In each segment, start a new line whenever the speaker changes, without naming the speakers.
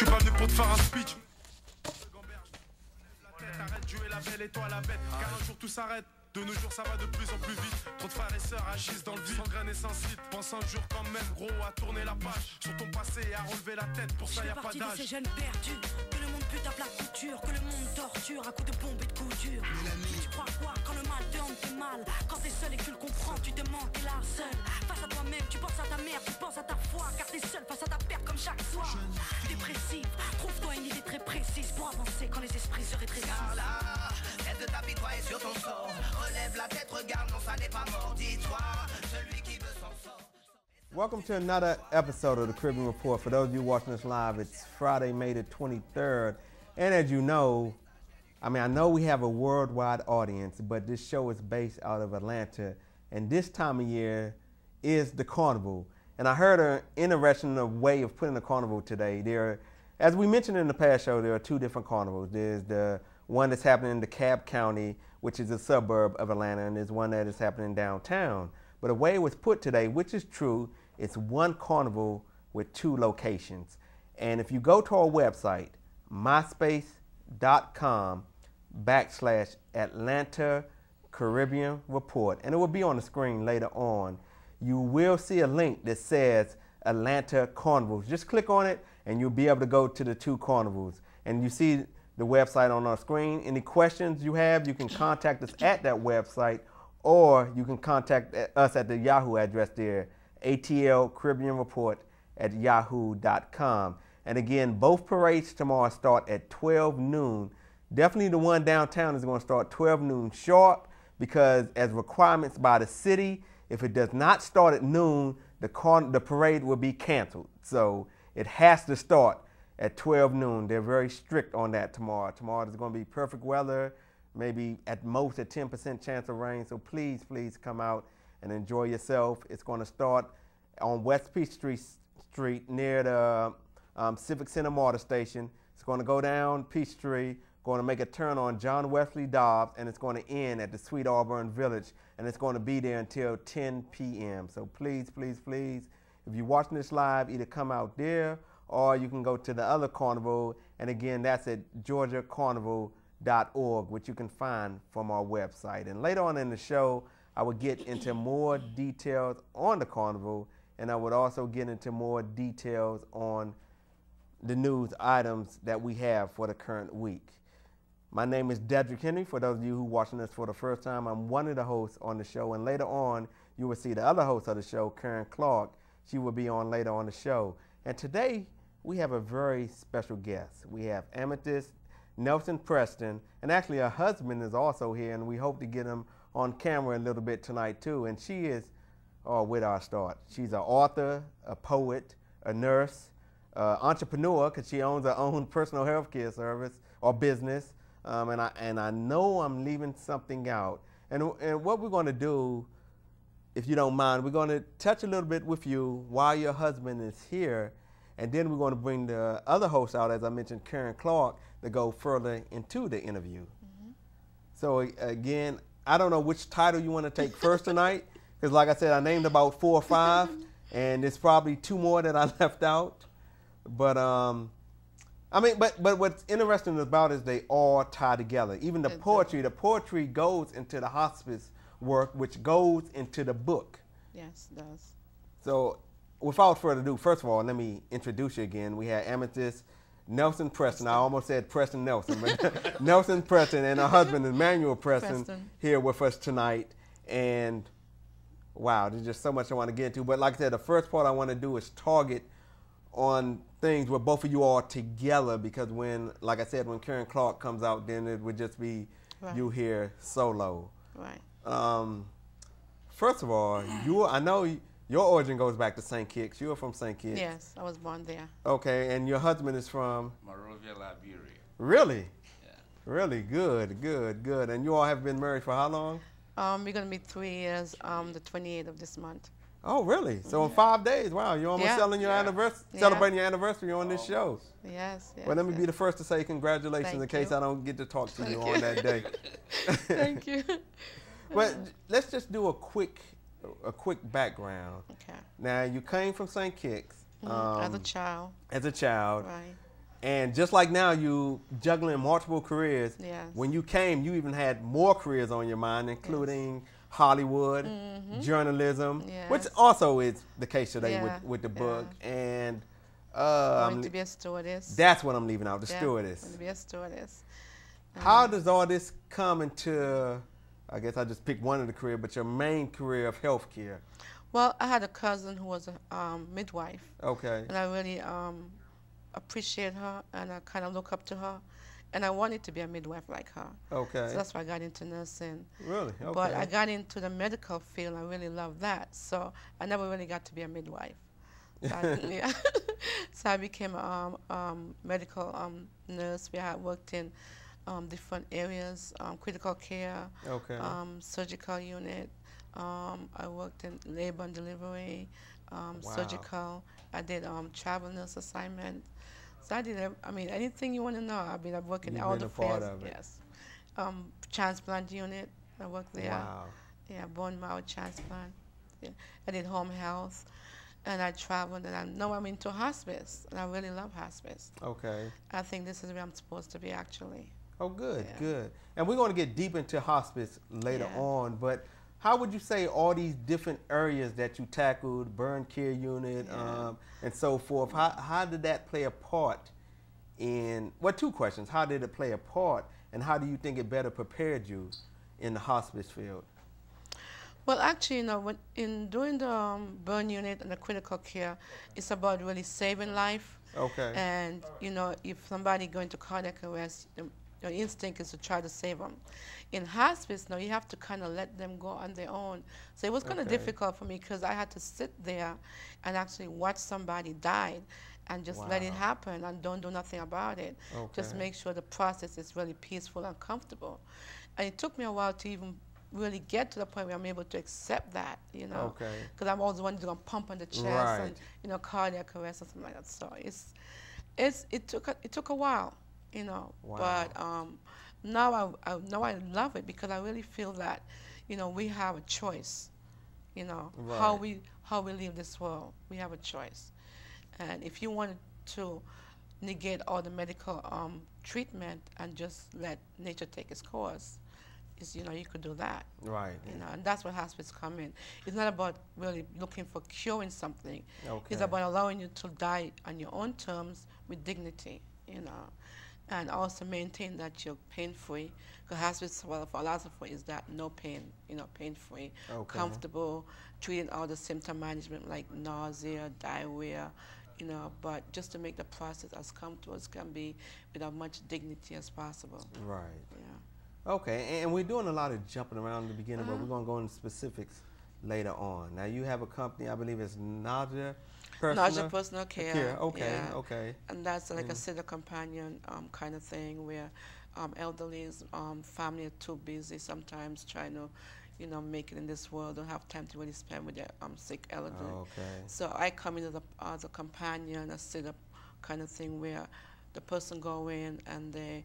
suis pas venu pour te faire un speech. Arrête de jouer la belle et toi la bête, car un jour tout s'arrête. De nos jours ça va de plus en plus vite. Trop de frères et sœurs agissent dans le vide, sans graines et sans site. Pense un jour quand même gros à tourner la page sur ton passé et à relever la tête. Pour ça y a pas d'âge.
De ces jeunes perdus, que le monde pute à plat couture, que le monde torture à coups de bombes et de couture. Tu crois quoi quand le mal te hante, t'es mal. Quand t'es seul et que tu le comprends, tu te mens, t'es là seul. Face à toi-même, tu penses à ta mère, tu penses à ta foi. Car t'es seul face à ta perte comme chaque soir. Dépressif, trouve-toi une idée très précise pour avancer quand les esprits se rétrécissent.
Tête de tapis, toi et sur ton sort. Relève la tête, regarde, non, ça n'est pas mort. Dis-toi, celui qui veut s'en sort.
Welcome to another episode of the Caribbean Report. For those of you watching us live, it's Friday, May the 23rd. And as you know, I know we have a worldwide audience, but this show is based out of Atlanta. And this time of year is the carnival. And I heard an interesting way of putting the carnival today. As we mentioned in the past show, there are two different carnivals. There's the one that's happening in DeKalb County, which is a suburb of Atlanta, and there's one that is happening downtown. But the way it was put today, which is true, it's one carnival with two locations. And if you go to our website, myspace.com/Atlanta Caribbean Report, and it will be on the screen later on, you will see a link that says Atlanta Carnivals. Just click on it and you'll be able to go to the two carnivals. And you see the website on our screen. Any questions you have, you can contact us at that website, or you can contact us at the Yahoo address there, atlcaribbeanreport@yahoo.com. And again, both parades tomorrow start at 12 noon. Definitely the one downtown is going to start 12 noon sharp, because as requirements by the city, if it does not start at noon, the parade will be canceled. So it has to start at 12 noon. They're very strict on that tomorrow. Tomorrow is going to be perfect weather, maybe at most a 10% chance of rain. So please, please come out and enjoy yourself. It's going to start on West Peachtree Street near the Civic Center MARTA station. It's going to go down Peachtree, going to make a turn on John Wesley Dobbs, and it's going to end at the Sweet Auburn Village, and it's going to be there until 10 p.m. So please, please, please, if you're watching this live, either come out there or you can go to the other carnival, and again, that's at georgiacarnival.org, which you can find from our website. And later on in the show, I will get into more details on the carnival, and I would also get into more details on the news items that we have for the current week. My name is Dedrick Henry. For those of you who are watching this for the first time, I'm one of the hosts on the show, and later on, you will see the other host of the show, Clarke. She will be on later on the show. And today, we have a very special guest. We have Amethyst Nelson Preston, and actually her husband is also here, and we hope to get him on camera a little bit tonight too. And she is, with our start, she's an author, a poet, a nurse, entrepreneur, because she owns her own personal health care service or business. And I know I'm leaving something out. And what we're going to do, if you don't mind, we're going to touch a little bit with you while your husband is here. And then we're going to bring the other host out, as I mentioned, Clarke, to go further into the interview. Mm-hmm. So again, I don't know which title you want to take first tonight, because like I said, I named about 4 or 5, and there's probably 2 more that I left out. But but what's interesting about it is they all tie together. Even the poetry goes into the hospice work, which goes into the book.
Yes, it does.
So without further ado, first of all, let me introduce you again. We have Amethyst Nelson Preston. I almost said Preston Nelson, but Nelson Preston and her husband, Emmanuel Preston, here with us tonight. And wow, there's just so much I want to get into. But like I said, the first part I want to do is target on things where both of you are together, because when, like I said, when Clarke comes out, then it would just be you here solo.
Right.
First of all, I know your origin goes back to St. Kitts. You're from St. Kitts.
Yes, I was born there.
Okay, and your husband is from?
Monrovia, Liberia.
Really?
Yeah.
Really? Good, good, good. And you all have been married for how long?
We're going to be 3 years, the 28th of this month.
Oh, really? So in 5 days, wow, you're almost celebrating your anniversary on this show.
Yes, yes.
Well, let me be the first to say congratulations in case I don't get to talk to you on that day.
Thank you.
But let's just do a quick background.
Okay.
Now, you came from St. Kitts.
As a child.
As a child.
Right.
And just like now, you juggling multiple careers.
Yes.
When you came, you even had more careers on your mind, including Hollywood, journalism, which
Yes.
also is the case today
Yeah.
with the book. And
Going to be a stewardess.
that's what I'm leaving out, the
Yeah,
stewardess.
going to be a stewardess.
How does all this come into, I guess I just picked one of the career, but your main career of healthcare?
Well, I had a cousin who was a midwife,
Okay.
and I really appreciate her, and I kind of look up to her, and I wanted to be a midwife like her.
Okay.
So that's why I got into nursing.
Really? Okay.
But I got into the medical field. I really love that. So I never really got to be a midwife. So yeah. So I became a medical nurse. I worked in different areas, critical care,
Okay.
surgical unit. I worked in labor and delivery, surgical. I did travel nurse assignment. So I did, anything you want to know. I've worked in all the fields. Yes. Transplant unit. I worked there.
Wow.
Yeah, bone marrow transplant. Yeah. I did home health, and I traveled, and now I'm into hospice, and I really love hospice.
Okay.
I think this is where I'm supposed to be, actually.
Oh, good,
Yeah.
good. And we're going to get deep into hospice later
Yeah.
on, but how would you say all these different areas that you tackled, burn care unit,
Yeah.
And so forth, how did that play a part in, well, two questions. How did it play a part, and how do you think it better prepared you in the hospice field?
Well, actually, in doing the burn unit and the critical care, it's about really saving life.
Okay.
And, if somebody going to cardiac arrest, your instinct is to try to save them. In hospice, now you have to kind of let them go on their own. So it was kind of
Okay.
difficult for me because I had to sit there and actually watch somebody die and just let it
Wow.
happen and don't do nothing about it. Just
Okay.
make sure the process is really peaceful and comfortable. And it took me a while to even really get to the point where I'm able to accept that,
Okay.
because I'm always wanting to go pump on the chest
Right.
and cardiac arrest or something like that. So it took a while,
Wow.
but now I love it because I really feel that we have a choice, how
Right.
we live this world. We have a choice, and if you wanted to negate all the medical treatment and just let nature take its course, you could do that.
Right.
And that's what hospice come in. It's not about really looking for curing something.
Okay.
It's about allowing you to die on your own terms with dignity, and also maintain that you're pain-free. Because hospice philosophy is that no pain, pain-free,
Okay.
comfortable, treating all the symptom management like nausea, diarrhea, but just to make the process as comfortable as can be with as much dignity as possible.
Right.
Yeah.
Okay, and we're doing a lot of jumping around in the beginning, but we're going to go into specifics later on. Now, you have a company, I believe it's Naja
Personal Care.
Okay,
Yeah.
okay.
And that's like a sitter companion kind of thing where elderly's family are too busy sometimes trying to, make it in this world, don't have time to really spend with their sick elderly.
Okay.
So I come in as a companion, a sitter kind of thing where the person go in and they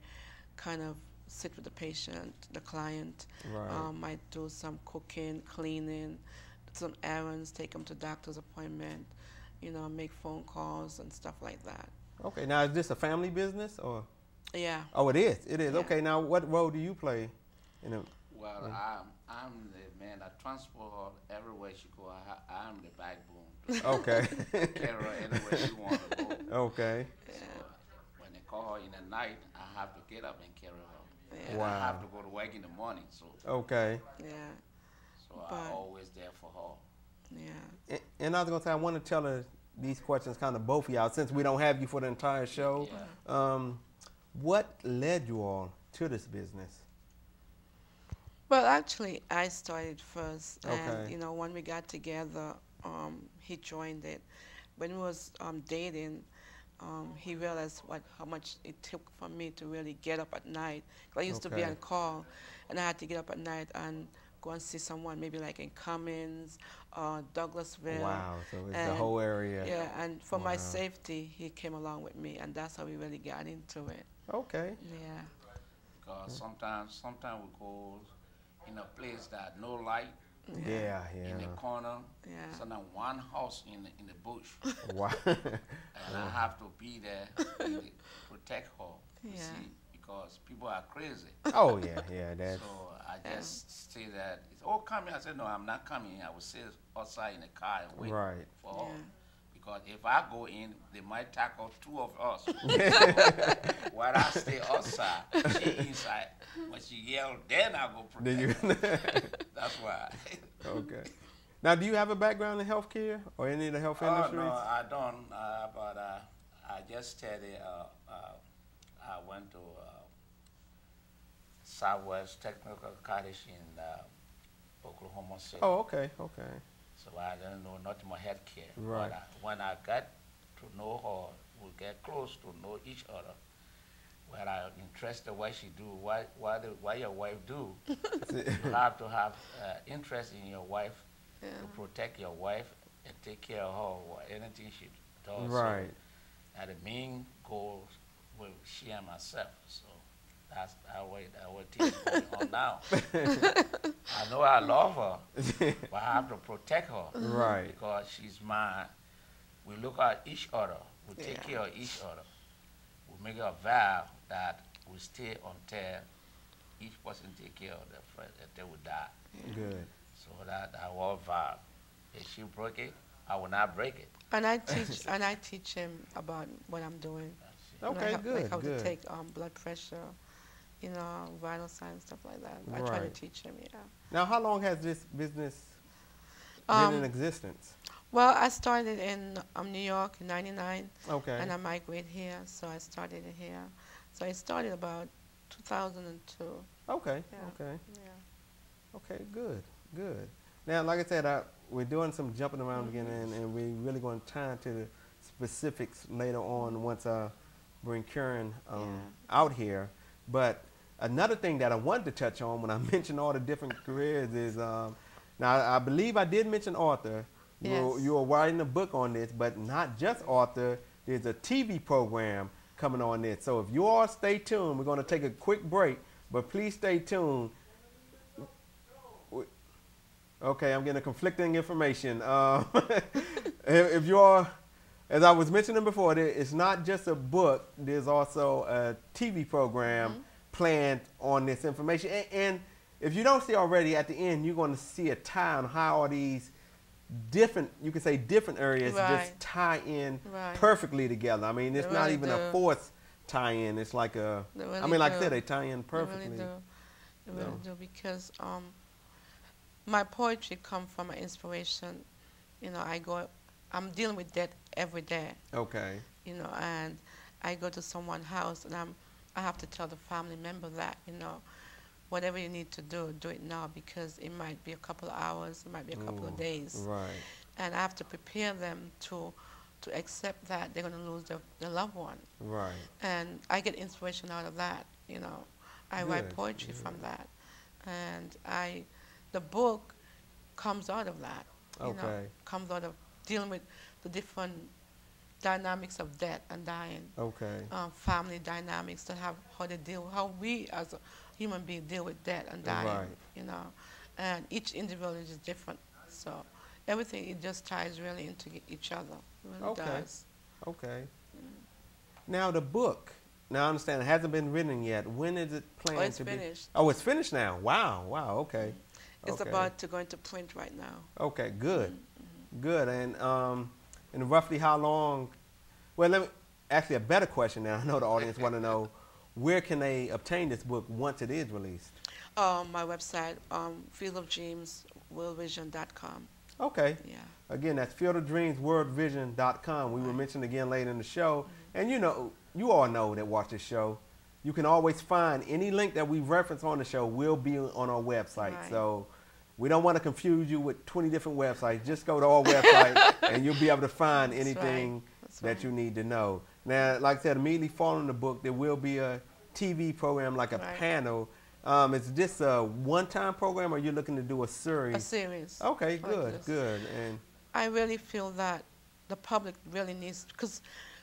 kind of sit with the patient, the client.
Right.
Might do some cooking, cleaning, some errands, take them to doctor's appointment, make phone calls and stuff like that.
Okay, now is this a family business or?
Yeah.
Oh, it is. It is.
Yeah.
Okay, now what role do you play in it?
Well, I'm the man that transport her everywhere she go. I'm the backbone.
Okay.
Carry her anywhere she want to go.
Okay.
Yeah.
So when they call her in the night, I have to get up and carry her.
Yeah.
And
Wow.
I have to go to work in the morning, so
Okay.
Yeah.
I'm
But-
always there for her.
Yeah.
And I was going to say, I want to tell her these questions kind of both of y'all, since we don't have you for the entire show. What led you all to this business?
Well, actually, I started first,
Okay.
and when we got together, he joined it. When we was dating, he realized how much it took for me to really get up at night. 'Cause I used to be
Okay.
on call, and I had to get up at night and go and see someone, maybe like in Cummins or Douglasville.
Wow, so it's the
And-
whole area.
Yeah, and for my
Wow.
safety, he came along with me, and that's how we really got into it.
Okay.
Yeah.
Because sometimes we go in a place that no light
Yeah,
in the
yeah.
corner.
Yeah.
Sometimes one house in the bush.
Wow.
And I have to be there with protect her. You see, because people are crazy.
Oh yeah, that's.
So I just say that, oh, come here. I said, no, I'm not coming. I will sit outside in the car and wait for her. Because if I go in, they might tackle two of us. While I stay outside, she inside. When she yell, then I go protect. That's why.
Okay. Now, do you have a background in healthcare or any of the health industries?
No, I don't. But I just studied. I went to Southwest Technical College in Oklahoma City.
Oh, okay.
So I didn't know nothing about healthcare.
Right.
But when I got to know her, we get close to know each other. When I'm interested in what she do, what your wife do, you have to have interest in your wife to protect your wife and take care of her or anything she does.
Right.
So, and the main goal was she and myself. So that's that way things going on now. I know I love her, but I have to protect her.
Right.
Because she's mine. We look at each other. We take care of each other. We make a vow that we stay until each person take care of their friend until we die.
Good.
So that our vow. If she broke it, I will not break it.
And I teach him about what I'm doing.
Okay, good.
Like how to take blood pressure, vital signs, stuff like that. I try to teach him.
Now, how long has this business been in existence?
Well, I started in New York in '99.
Okay.
And I migrated here, so I started it here. So I started about 2002.
Okay.
Yeah.
Okay.
Yeah.
Okay. Good. Now, like I said, we're doing some jumping around again, and we're really going to turn to the specifics later on once I bring Karen out here. But another thing that I wanted to touch on when I mentioned all the different careers is, now I believe I did mention author. You were writing a book on this, but not just author. There's a TV program coming on this. So if you all stay tuned, we're going to take a quick break, but please stay tuned. Okay, I'm getting conflicting information. If you are, as I was mentioning before, it's not just a book. There's also a TV program planned on this information. And if you don't see already, at the end, you're going to see a tie on how all these different, you can say different areas just tie in perfectly together. I mean, it's not even a forced tie-in. It's like a, I mean, like I said, they tie in perfectly.
They really do because my poetry comes from my inspiration. I'm dealing with that every day.
Okay.
And I go to someone's house and I have to tell the family member that, whatever you need to do it now because it might be a couple of hours, it might be a couple of days.
Right.
And I have to prepare them to accept that they're going to lose their loved one.
Right.
And I get inspiration out of that, I write poetry from that. And the book comes out of that, comes out of dealing with the different dynamics of death and dying.
Okay.
Family dynamics that how we as a human being deal with death and dying, and each individual is different. So everything, it just ties really into each other. It really does.
Okay. Now the book, now I understand it hasn't been written yet. When is it planned to be?
It's finished.
Oh, it's finished now. Wow, okay.
It's about to go into print right now.
Okay, good. Good. And roughly how long, well, actually a better question now. I know the audience want to know, where can they obtain this book once it is released?
My website, fieldofdreamsworldvision.com.
Okay.
Yeah.
Again, that's fieldofdreamsworldvision.com. We will mention again later in the show. And you all know that watch this show, you can always find any link that we reference on the show will be on our website.
Right.
So we don't want to confuse you with 20 different websites. Just go to our website and you'll be able to find anything that you need to know. Now, like I said, immediately following the book, there will be a TV program, like a panel. Is this a one-time program, or are you looking to do a series?
A series.
Okay, good. And
I really feel that the public really needs, because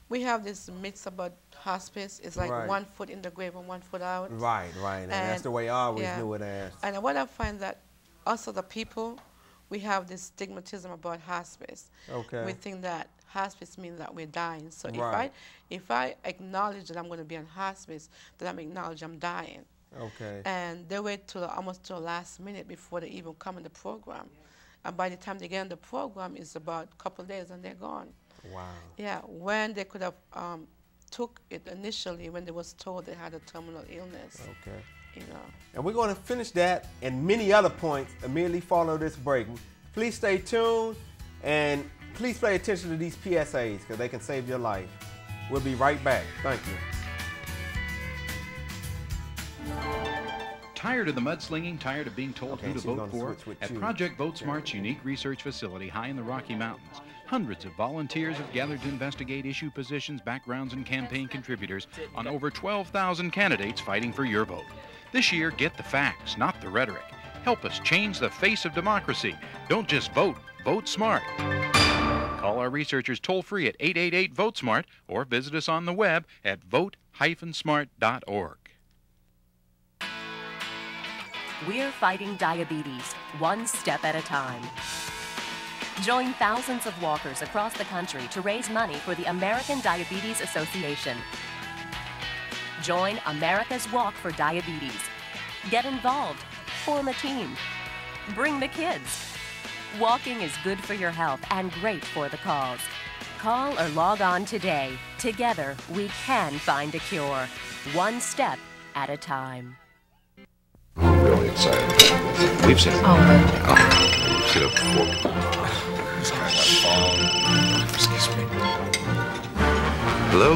we have this myth about hospice. It's like 1 foot in the grave and 1 foot out.
Right. And that's the way I always knew it as.
And what I find that us as the people, we have this stigmatism about hospice.
Okay.
We think that hospice means that we're dying. So
Right.
if I acknowledge that I'm going to be on hospice, then I'm acknowledging I'm dying.
Okay.
And they wait till almost to the last minute before they even come in the program. And by the time they get in the program, it's about a couple of days and they're gone.
Wow.
Yeah, when they could have took it initially when they was told they had a terminal illness.
Okay.
You know.
And we're going to finish that and many other points immediately follow this break. Please stay tuned and please pay attention to these PSAs because they can save your life. We'll be right back. Thank you.
Tired of the mudslinging? Tired of being told who to vote for? At Project VoteSmart's unique research facility high in the Rocky Mountains, hundreds of volunteers have gathered to investigate issue positions, backgrounds, and campaign contributors on over 12,000 candidates fighting for your vote. This year, get the facts, not the rhetoric. Help us change the face of democracy. Don't just vote, vote smart. Call our researchers toll-free at 888-VOTE-SMART or visit us on the web at vote-smart.org.
We're fighting diabetes, one step at a time. Join thousands of walkers across the country to raise money for the American Diabetes Association. Join America's Walk for Diabetes. Get involved. Form a team. Bring the kids. Walking is good for your health and great for the cause. Call or log on today. Together, we can find a cure. One step at a time.
I'm really excited. We've seen it. We've seen it before. This guy got phone. Excuse me. Hello?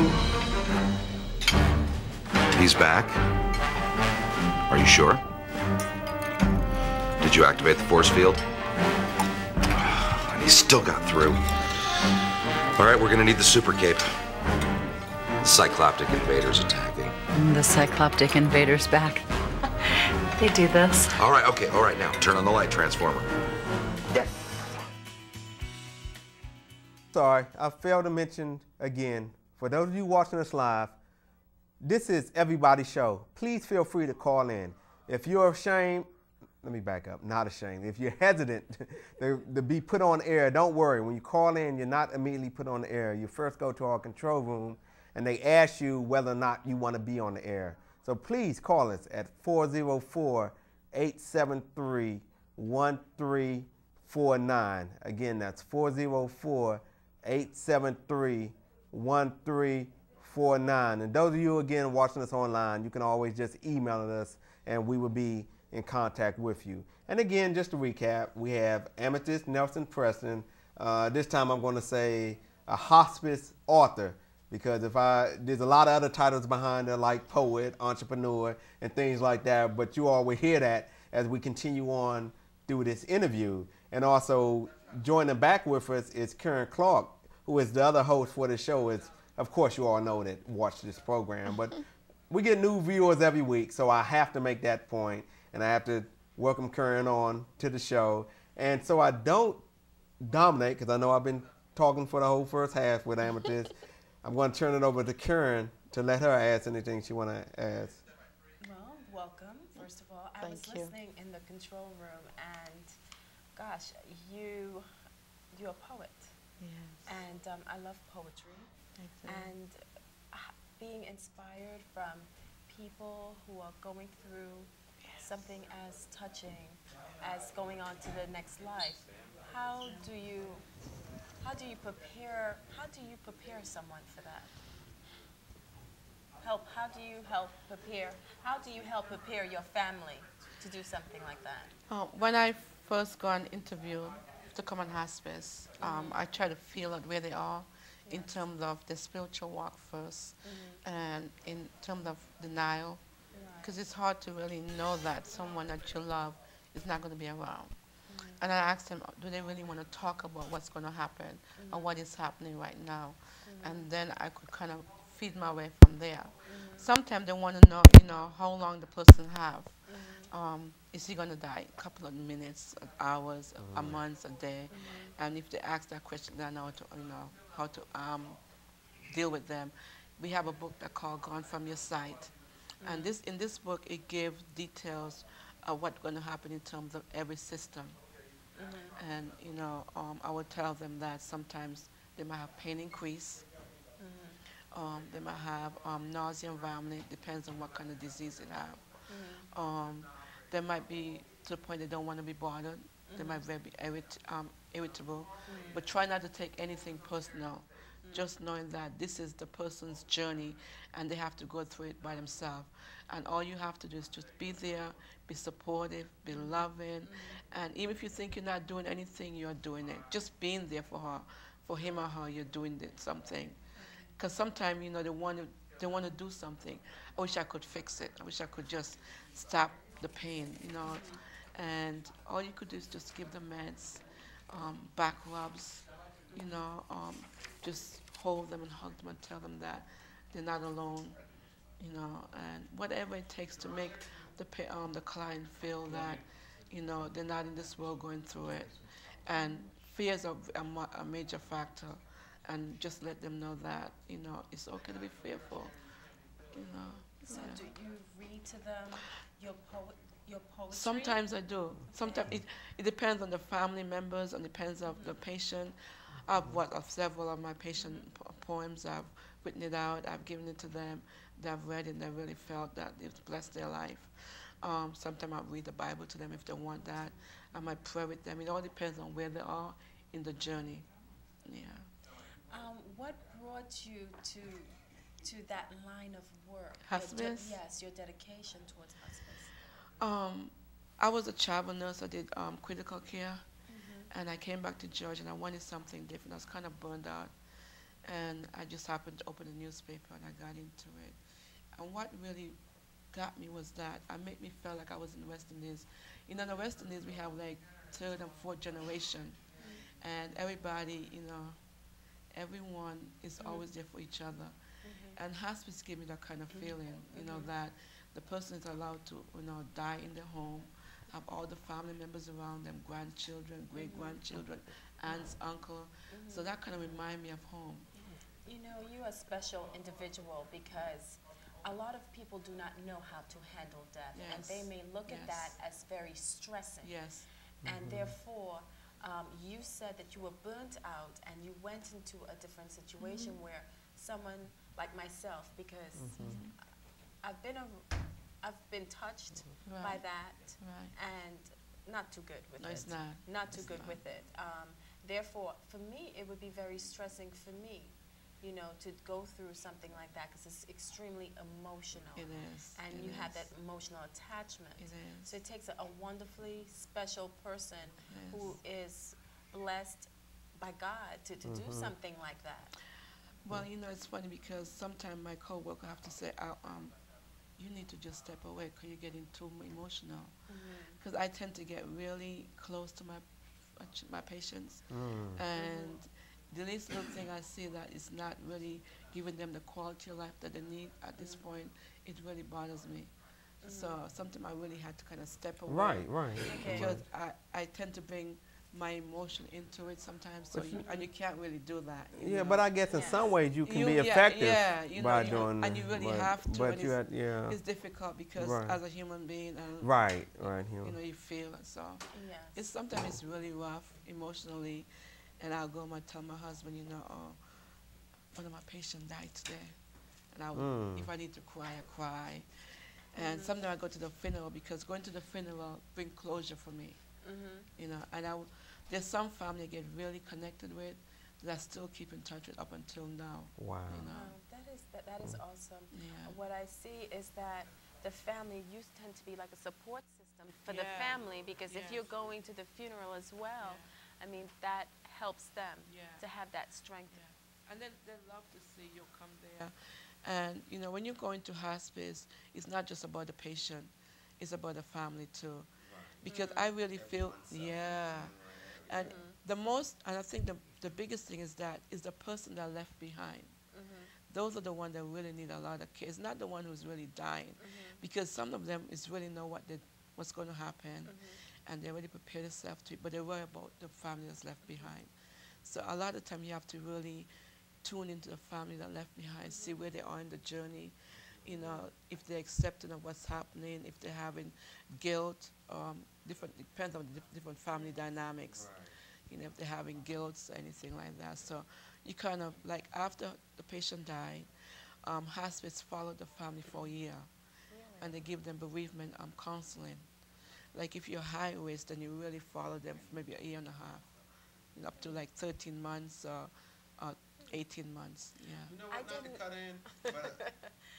He's back? Are you sure? Did you activate the force field? And he still got through. All right, we're gonna need the super cape. The cycloptic invader's attacking.
The cycloptic invader's back. They do this.
All right, okay, all right, now turn on the light transformer.
Yes. Sorry, I failed to mention again, for those of you watching us live, this is everybody's show. Please feel free to call in. If you're ashamed, let me back up, not ashamed. If you're hesitant to be put on air, don't worry. When you call in, you're not immediately put on the air. You first go to our control room and they ask you whether or not you want to be on the air. So please call us at 404-873-1349. Again, that's 404-873-1349. And those of you, again, watching us online, you can always just email us and we will be in contact with you. And again, just to recap, we have Amethyst Nelson Preston. This time I'm going to say a hospice author, because there's a lot of other titles behind it, like poet, entrepreneur, and things like that, but you all will hear that as we continue on through this interview. And also joining back with us is Clarke, who is the other host for the show. Is, of course, you all know that watch this program, but we get new viewers every week, so I have to make that point, and I have to welcome Karen on to the show. And so I don't dominate, because I know I've been talking for the whole first half with Amethyst. I'm going to turn it over to Karen to let her ask anything she want to ask.
Well, welcome, first of all. I was listening in the control room, and gosh, you're a poet.
Yes.
And I love poetry. And being inspired from people who are going through something as touching as going on to the next life. How do you prepare someone for that? How do you help prepare your family to do something like that?
When I first got an interview to come on hospice, I try to feel out where they are in terms of the spiritual walk first, and in terms of denial, because it's hard to really know that someone that you love is not going to be around. And I asked them, do they really want to talk about what's going to happen or what is happening right now? And then I could kind of feed my way from there. Sometimes they want to know, how long the person have. Is he going to die? A couple of minutes, hours, a month, a day? And if they ask that question, they know how to deal with them. We have a book that's called Gone From Your Sight. And in this book, it gives details of what's going to happen in terms of every system. And, you know, I would tell them that sometimes they might have pain increase. They might have nausea and vomiting, depends on what kind of disease they have. They might be to the point they don't want to be bothered. They might be irritable, but try not to take anything personal. Just knowing that this is the person's journey and they have to go through it by themselves. And all you have to do is just be there, be supportive, be loving, and even if you think you're not doing anything, you're doing it. Just being there for her, for him or her, you're doing something. Because sometimes, you know, they want to do something. I wish I could fix it. I wish I could just stop the pain, you know. And all you could do is just give them meds, back rubs, you know, just hold them and hug them and tell them that they're not alone, you know, and whatever it takes to make the client feel that, you know, they're not in this world going through it. And fears are a major factor, and just let them know that, you know, it's okay to be fearful, you know.
So do you read to them your poetry?
Sometimes I do. Sometimes it depends on the family members and depends on the patient. Of several of my patient poems, I've written it out, I've given it to them, they've read it, and they really felt that it's blessed their life. Sometimes I'll read the Bible to them if they want that. I might pray with them. It all depends on where they are in the journey. Yeah.
What brought you to that line of work?
Hospice?
Yes, your dedication towards hospice.
I was a travel nurse. I did critical care. And I came back to Georgia and I wanted something different. I was kind of burned out. And I just happened to open a newspaper and I got into it. And what really got me was that it made me feel like I was in the West Indies. You know, in the West Indies we have like third and fourth generation. And everybody, you know, everyone is always there for each other. And hospice gave me that kind of feeling, you know, that the person is allowed to, you know, die in their home, have all the family members around them, grandchildren, great-grandchildren, aunts, uncle. So that kind of reminds me of home.
You know, you're a special individual because a lot of people do not know how to handle death. And they may look at that as very stressing. And therefore, you said that you were burnt out and you went into a different situation where someone like myself, because I've been touched by that and not too good with it.
It's not.
Not too good with it. Therefore, for me, it would be very stressing for me, you know, to go through something like that because it's extremely emotional.
It is.
And you have that emotional attachment.
It is.
So it takes a wonderfully special person who is blessed by God to do something like that.
Well, you know, it's funny because sometimes my coworker have to say, you need to just step away because you're getting too emotional. Because I tend to get really close to my patients. And the least little thing I see that is not really giving them the quality of life that they need at this point, it really bothers me. So sometimes I really had to kind of step away. Because I tend to bring my emotion into it sometimes, so and you can't really do that.
Yeah, but I guess in some ways you can be effective by doing
and you really have to.
But
and it's difficult because as a human being, and you know, you feel it. So it's sometimes it's really rough emotionally, and I'll go and tell my husband, you know, one of my patients died today, and if I need to cry, I cry. And sometimes I go to the funeral because going to the funeral brings closure for me. You know, and there's some family I get really connected with that I still keep in touch with up until now.
Wow.
You know?
That is awesome. What I see is that the family used tend to be like a support system for the family because if you're going to the funeral as well, I mean, that helps them to have that strength.
And then they love to see you come there. And, you know, when you go into hospice, it's not just about the patient, it's about the family too. Because I really feel, and and I think the biggest thing is the person that left behind. Those are the ones that really need a lot of care. It's not the one who's really dying, because some of them is really know what's going to happen, and they already prepare themselves to it, but they worry about the family that's left behind. So a lot of time you have to really tune into the family that left behind, see where they are in the journey, you know, if they're accepting of what's happening, if they're having guilt, depends on the different family dynamics. Right. You know, if they're having guilt or anything like that. So you kind of, like after the patient died, hospice followed the family for a year. Really? And they give them bereavement counseling. Like if you're high risk, then you really follow them for maybe a year and a half, you know, up to like 13 months or 18 months. Yeah.
You know what, not to cut in, but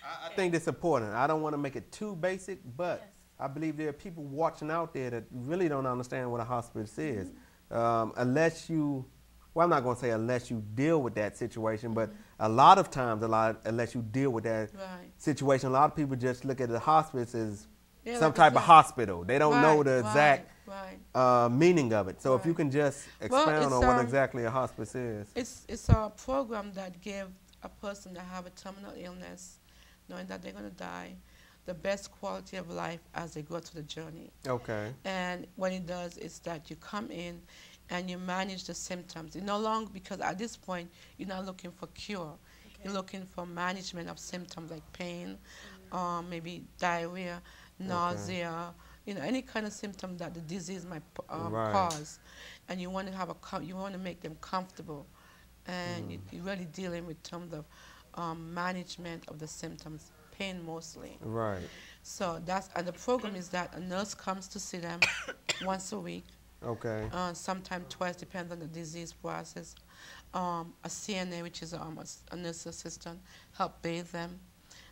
I think it's important. I don't want to make it too basic, but yes. I believe there are people watching out there that really don't understand what a hospice is. Unless you, well, I'm not going to say unless you deal with that situation, but a lot of times, unless you deal with that situation, a lot of people just look at the hospice as some type of hospital. They don't know the exact meaning of it. So if you can just expound on what exactly a hospice is.
It's a program that gives a person that have a terminal illness, knowing that they're going to die, the best quality of life as they go through the journey.
Okay.
And what it does is that you come in and you manage the symptoms. You no longer, because at this point, you're not looking for cure. Okay. You're looking for management of symptoms like pain, maybe diarrhea, nausea, you know, any kind of symptom that the disease might cause. And you want to have you want to make them comfortable. And you're really dealing with terms of management of the symptoms. Pain mostly.
Right.
So and the program is that a nurse comes to see them once a week.
Okay.
Sometimes twice, depends on the disease process. A CNA, which is a nurse assistant, help bathe them.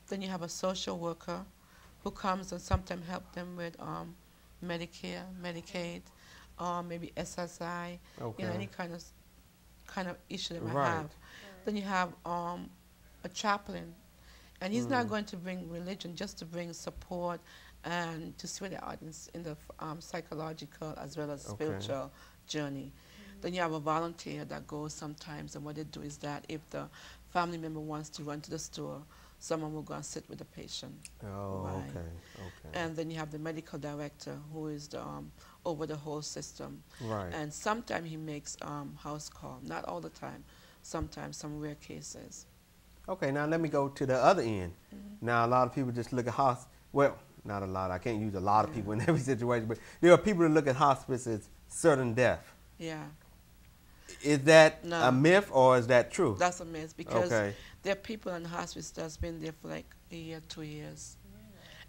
Then you have a social worker who comes and sometimes help them with Medicare, Medicaid, maybe SSI, you know, any kind of issue they might have. Then you have a chaplain. And he's not going to bring religion, just to bring support and to see the audience in the psychological as well as spiritual journey. Then you have a volunteer that goes sometimes, and what they do is that if the family member wants to run to the store, someone will go and sit with the patient.
Oh, okay.
And then you have the medical director, who is the, over the whole system.
Right.
And sometimes he makes house call, not all the time, sometimes some rare cases.
Okay, now let me go to the other end. Now, a lot of people just look at hospice. Well, not a lot. I can't use a lot of people in every situation, but there are people that look at hospice as certain death.
Yeah.
Is that a myth or is that true?
That's a myth, because there are people in hospice that's been there for like a year, 2 years,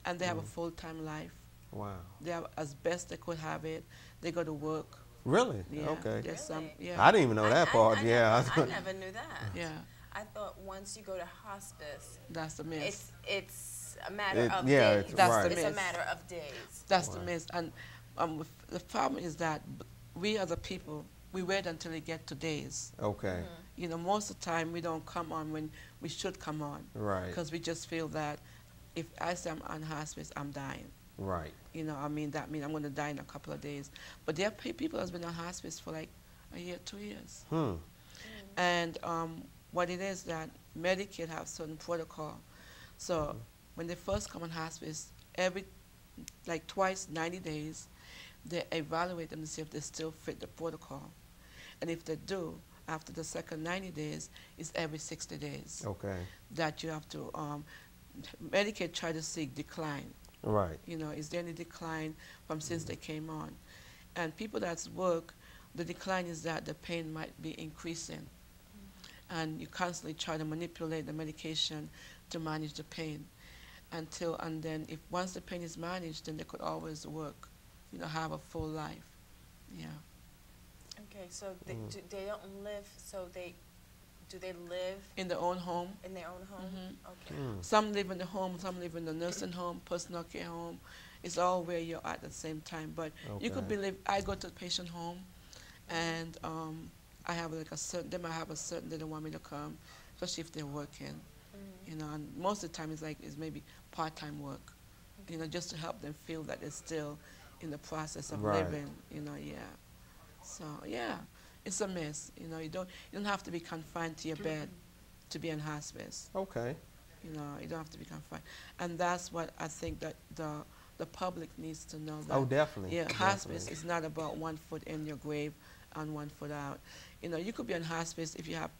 and they have a full-time life.
Wow.
They have as best they could have it. They go to work.
Really?
Yeah.
Okay.
There's some. Yeah.
I didn't even know that part.
I never knew that.
Yeah.
I thought once you go to hospice,
that's the myth.
It's a matter of days.
That's the myth.
It's a matter of days.
That's the myth. And the problem is that we as a people, we wait until it gets to days.
Okay.
You know, most of the time we don't come on when we should come on.
Right.
Because we just feel that if I say I'm on hospice, I'm dying.
Right.
You know, I mean, that means I'm going to die in a couple of days. But there are people that's been on hospice for like a year, 2 years. And what it is that Medicaid have certain protocol. So when they first come on hospice, like twice, 90 days, they evaluate them to see if they still fit the protocol. And if they do, after the second 90 days, it's every 60 days.
Okay.
That you have to, Medicaid try to seek decline.
Right.
You know, is there any decline from since they came on? And people that work, the decline is that the pain might be increasing. And you constantly try to manipulate the medication to manage the pain and then if once the pain is managed, then they could always work, you know, have a full life. Yeah.
Okay, so they don't live, so do they live
in their own home?
In their own home? Okay.
Some live in the home, some live in the nursing home, personal care home. It's all where you're at the same time. But you could believe, I go to the patient home and I have like a certain, they might have a certain, they don't want me to come, especially if they're working, you know, and most of the time it's maybe part-time work, you know, just to help them feel that they're still in the process of living, you know, So, it's a mess, you know, you don't have to be confined to your bed to be in hospice.
Okay.
You know, you don't have to be confined. And that's what I think that the public needs to know. That,
oh, definitely.
Yeah, hospice is not about 1 foot in your grave and 1 foot out. You know, you could be on hospice if you have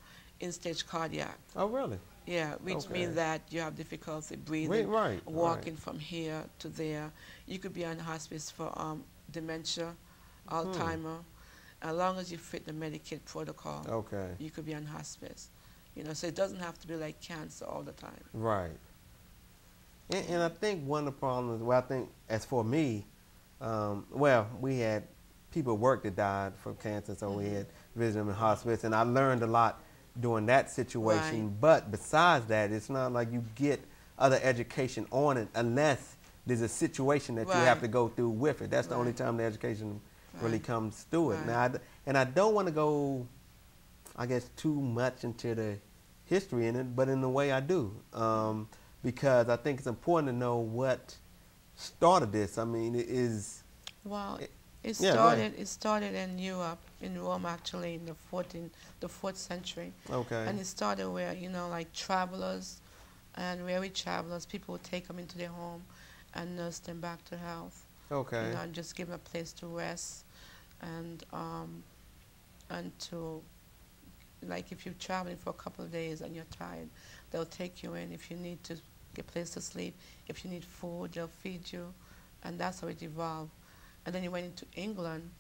end-stage cardiac.
Oh, really?
Yeah, which means that you have difficulty breathing, walking from here to there. You could be on hospice for dementia, Alzheimer. As long as you fit the Medicaid protocol, you could be on hospice. You know, so it doesn't have to be like cancer all the time.
Right. And I think one of the problems, well, I think as for me, well, we had people at work that died from cancer, so we had visited them in hospice, and I learned a lot during that situation. But besides that, it's not like you get other education on it unless there's a situation that you have to go through with it. That's the only time the education really comes through it. Now, and I don't want to go, I guess, too much into the history in it, but in a way I do, because I think it's important to know what started this. I mean, it is.
Well, it started in Europe, in Rome, actually, in the 4th century. And it started where, you know, like travelers and weary travelers, people would take them into their home and nurse them back to health. You know, and just give them a place to rest and to, like, if you're traveling for a couple of days and you're tired, they'll take you in. If you need to get a place to sleep, if you need food, they'll feed you. And that's how it evolved. And then he went into England,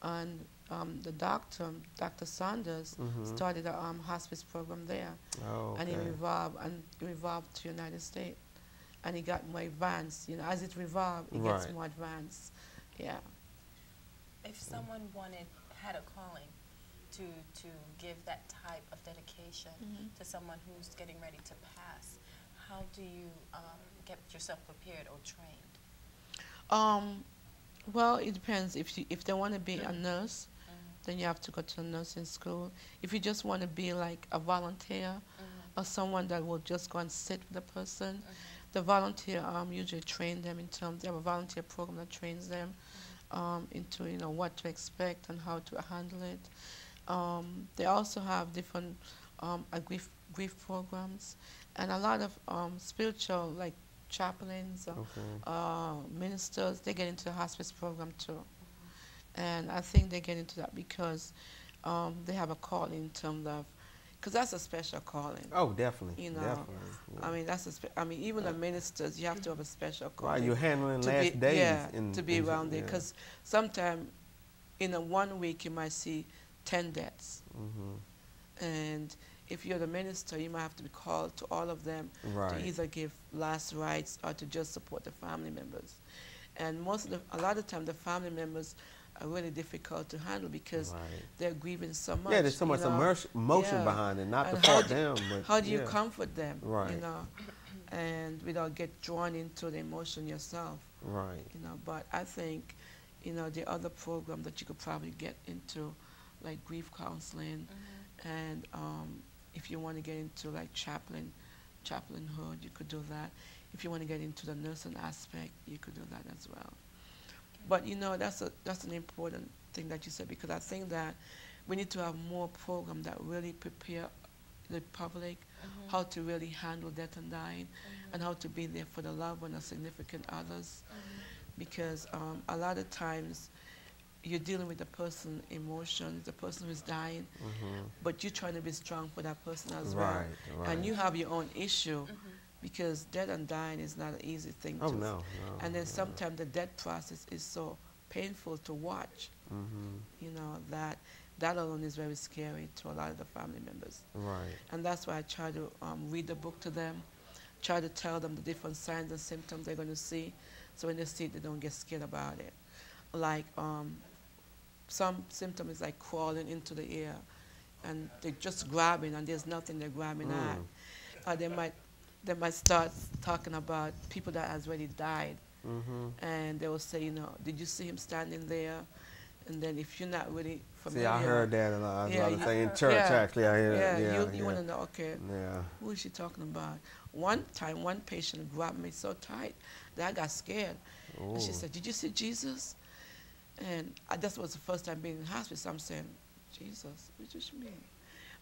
and the doctor, Dr. Saunders, started a hospice program there. And it evolved to the United States. And it got more advanced. You know, as it revolved, it gets more advanced. Yeah.
If someone had a calling to give that type of dedication to someone who's getting ready to pass, how do you get yourself prepared or trained?
Well, it depends. If they want to be a nurse, then you have to go to nursing school. If you just want to be like a volunteer or someone that will just go and sit with the person, the volunteer usually train them in terms. They have a volunteer program that trains them into, you know, what to expect and how to handle it. They also have different grief programs, and a lot of spiritual, like chaplains, ministers, they get into the hospice program too. And I think they get into that because they have a calling in terms of, because that's a special calling.
Oh, definitely.
You know,
definitely. Yeah.
I mean, I mean, even the ministers, you have to have a special calling.
Right, you're handling last days.
Yeah, to be around there, because sometimes in a 1 week you might see 10 deaths. And if you're the minister, you might have to be called to all of them to either give last rites or to just support the family members. And a lot of times the family members are really difficult to handle because they're grieving so much.
Yeah, there's so much emotion behind it, not to fault them. But
how do you comfort them, you know, and without get drawn into the emotion yourself? You know, but I think, you know, the other program that you could probably get into, like grief counseling, and if you want to get into like chaplainhood, you could do that. If you want to get into the nursing aspect, you could do that as well. But you know, that's an important thing that you said, because I think that we need to have more programs that really prepare the public how to really handle death and dying, and how to be there for the loved one or significant others, because a lot of times you're dealing with the person's emotions, the person who's dying, but you're trying to be strong for that person as well. And you have your own issue, because death and dying is not an easy thing to do. And then sometimes the death process is so painful to watch, you know, that alone is very scary to a lot of the family members. And that's why I try to read the book to them, try to tell them the different signs and symptoms they're going to see, so when they see it, they don't get scared about it. Like some symptom is like crawling into the air, and they're just grabbing, and there's nothing they're grabbing at. Or they might start talking about people that has already died, and they will say, you know, did you see him standing there? And then if you're not really familiar,
see, I heard that a lot. In church, actually, I hear that.
You want to know, okay, who is she talking about? One time, one patient grabbed me so tight that I got scared. And she said, did you see Jesus? And that was the first time being in hospice. I'm saying, Jesus, what does she mean?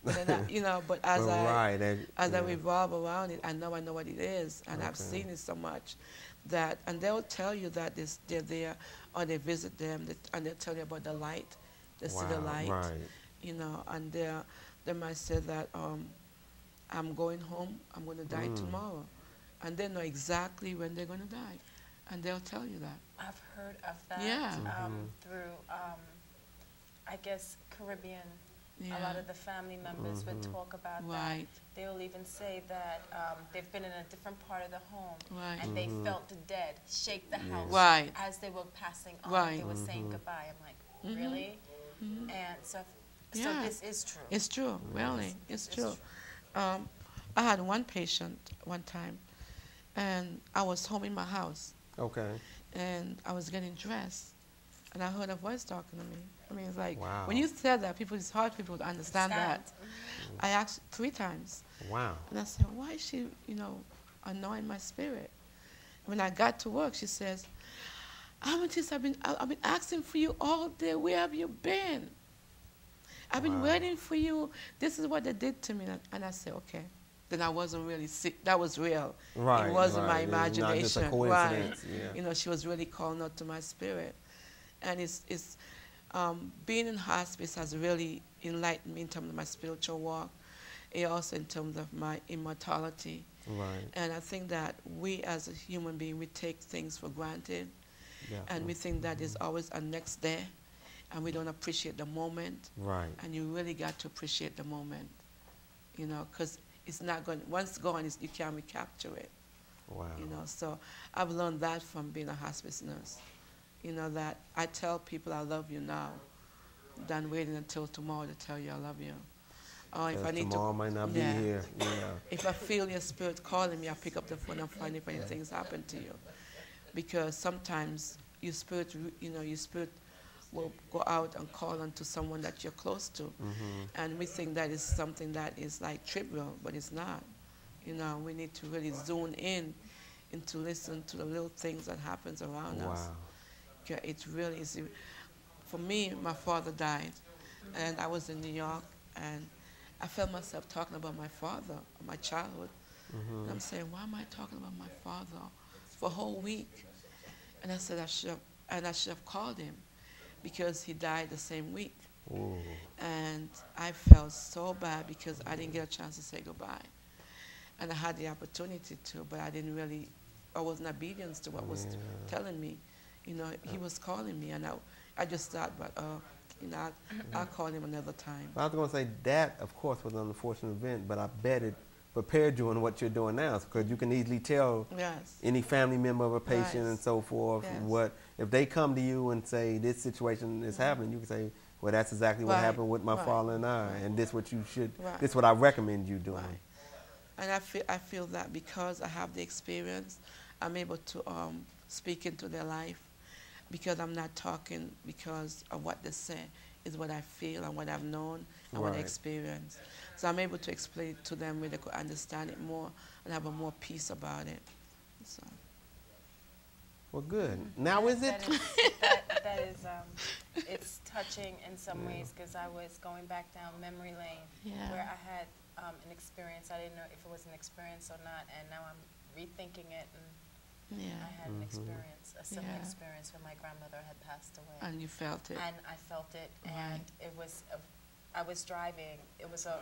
But then you know, but as I revolve around it, I know what it is, and I've seen it so much that, and they'll tell you that they're there, or they visit them, and they'll tell you about the light. They see the light, you know, and they might say that I'm going home, I'm going to die tomorrow. And they know exactly when they're going to die. And they'll tell you that.
I've heard of that through, I guess, Caribbean. A lot of the family members would talk about that. They will even say that they've been in a different part of the home and they felt the dead shake the house as they were passing on. They were saying goodbye. I'm like, really? And so this is true.
It's true, really. It's true. I had one patient one time, and I was home in my house.
Okay.
And I was getting dressed, and I heard a voice talking to me. I mean, it's like, when you said that, it's hard for people to understand that. I asked 3 times.
Wow.
And I said, why is she, annoying my spirit? When I got to work, she says, Amethyst, I've been asking for you all day. Where have you been? I've been waiting for you. This is what they did to me. And I said, okay. Then I wasn't really sick. That was real. It wasn't my imagination.
Not just a coincidence. Yeah.
She was really calling out to my spirit. And it's being in hospice has really enlightened me in terms of my spiritual walk. It also in terms of my immortality.
Right.
And I think that we as a human being, we take things for granted. And we think that there's always a next day. And we don't appreciate the moment.
Right.
And you really got to appreciate the moment. Because it's not going, once gone, you can't recapture it.
Wow.
So I've learned that from being a hospice nurse. That I tell people I love you now than waiting until tomorrow to tell you I love you. Or if I need
tomorrow might not be here. Yeah.
If I feel your spirit calling me, I pick up the phone and find if anything's happened to you. Because sometimes your spirit, your spirit will go out and call onto someone that you're close to. And we think that is something that is like trivial, but it's not. We need to really zone in and to listen to the little things that happens around us. It really is. For me, my father died, and I was in New York, and I felt myself talking about my father, my childhood. And I'm saying, why am I talking about my father for a whole week? And I said, I should have called him, because he died the same week.
Ooh.
And I felt so bad because I didn't get a chance to say goodbye. And I had the opportunity to, but I wasn't obedient to what was telling me. He was calling me, and I just thought, but I'll call him another time.
I was going to say that, of course, was an unfortunate event, but I bet it prepared you in what you're doing now, because you can easily tell any family member of a patient and so forth what if they come to you and say this situation is happening, you can say, well, that's exactly what happened with my father and I, and this what you should, this what I recommend you doing.
And I feel that because I have the experience, I'm able to speak into their life, because I'm not talking because of what they say. It's what I feel and what I've known and what I experienced. So I'm able to explain it to them where they could understand it more and have a more peace about it. So.
Well, good. Now is it?
That is it's touching in some ways, because I was going back down memory lane where I had an experience. I didn't know if it was an experience or not, and now I'm rethinking it. And I had an experience, a similar experience when my grandmother had passed away.
And you felt it?
And I felt it, and it was, I was driving, it was a